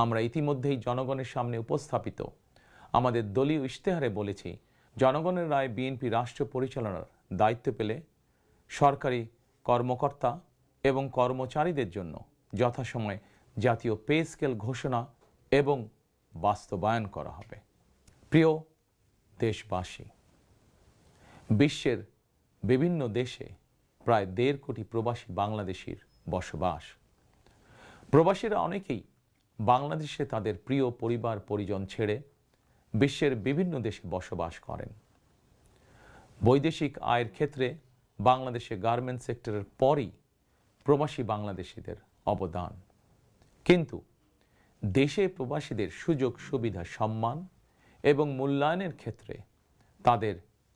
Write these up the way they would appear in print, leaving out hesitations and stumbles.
আমরা ইতিমধ্যেই জনগণের সামনে উপস্থাপিত আমাদের দলীয় ইশতেহারে বলেছি, জনগণের রায় বিএনপি রাষ্ট্র পরিচালনার দায়িত্ব পেলে সরকারি কর্মকর্তা এবং কর্মচারীদের জন্য যথাসময়ে জাতীয় পে স্কেল ঘোষণা এবং বাস্তবায়ন করা হবে। প্রিয় দেশবাসী, বিশ্বের বিভিন্ন দেশে প্রায় 1.5 কোটি প্রবাসী বাংলাদেশির বসবাস। প্রবাসীরা অনেকেই বাংলাদেশে তাদের প্রিয় পরিবার পরিজন ছেড়ে বিশ্বের বিভিন্ন দেশে বসবাস করেন। বৈদেশিক আয়ের ক্ষেত্রে বাংলাদেশে গার্মেন্টস সেক্টরের পরই প্রবাসী বাংলাদেশিদের অবদান। কিন্তু দেশে প্রবাসীদের সুযোগ সুবিধা, সম্মান এবং মূল্যায়নের ক্ষেত্রে তাদের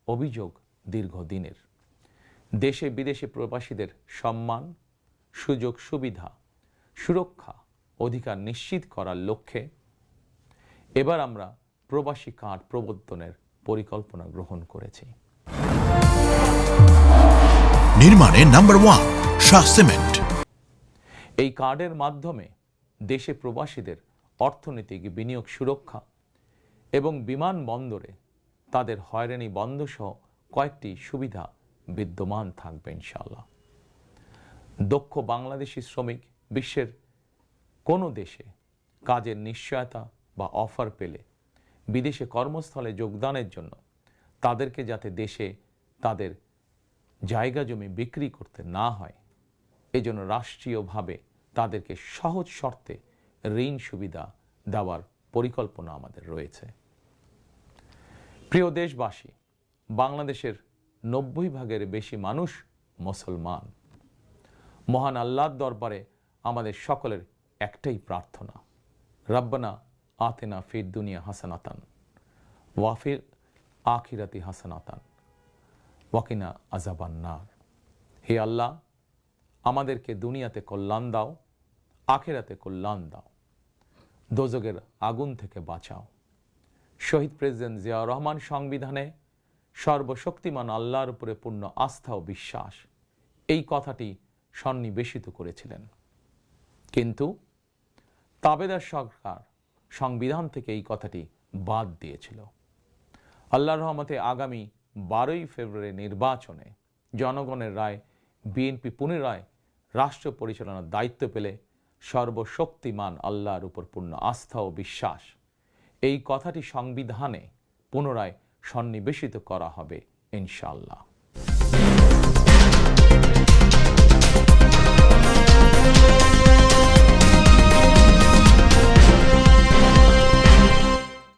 অভিযোগ দীর্ঘদিনের। দেশে বিদেশে প্রবাসীদের সম্মান, সুযোগ সুবিধা, সুরক্ষা, অধিকার নিশ্চিত করার লক্ষ্যে এবার আমরা প্রবাসী কার্ড প্রবর্তনের পরিকল্পনা গ্রহণ করেছি। নির্মাণে নাম্বার 1 শাহ সিমেন্ট। এই কার্ডের মাধ্যমে দেশে প্রবাসীদের অর্থনৈতিক বিনিয়োগ সুরক্ষা এবং বিমানবন্দরে তাদের হয়রানি বন্ধ সহ কয়েকটি সুবিধা বিদ্যমান থাকবে ইনশাআল্লাহ। দক্ষ বাংলাদেশি শ্রমিক বিশ্বের কোনো দেশে কাজের নিশ্চয়তা বা অফার পেলে বিদেশে কর্মস্থলে যোগদানের জন্য তাদেরকে যাতে দেশে তাদের জায়গা জমি বিক্রি করতে না হয়, এজন্য রাষ্ট্রীয়ভাবে তাদেরকে সহজ শর্তে ঋণ সুবিধা দেওয়ার পরিকল্পনা আমাদের রয়েছে। প্রিয় দেশবাসী, বাংলাদেশের 90% বেশি মানুষ মুসলমান। মহান আল্লাহর দরবারে আমাদের সকলের একটাই প্রার্থনা, রব্বানা আতিনা ফিদ দুনিয়া হাসানাতান ওয়া ফিল আখিরাতি হাসানাতান ওয়া কিনা আযাবান নার। হে আল্লাহ, আমাদেরকে দুনিয়াতে কল্যাণ দাও, আখিরাতে কল্যাণ দাও, দোজখের আগুন থেকে বাঁচাও। শহীদ প্রেসিডেন্ট জিয়াউর রহমান সংবিধানে সর্বশক্তিমান আল্লাহর উপরে পূর্ণ আস্থা ও বিশ্বাস, এই কথাটি সন্নিবেশিত করেছিলেন। কিন্তু তাবেদার সরকার সংবিধান থেকে এই কথাটি বাদ দিয়েছিল। আল্লাহর রহমতে আগামী 12ই ফেব্রুয়ারি নির্বাচনে জনগণের রায় বিএনপি পুনরায় রাষ্ট্র পরিচালনার দায়িত্ব পেলে সর্বশক্তিমান আল্লাহর উপর পূর্ণ আস্থা ও বিশ্বাস, এই কথাটি সংবিধানে পুনরায় সন্নিবেশিত করা হবে ইনশাআল্লাহ।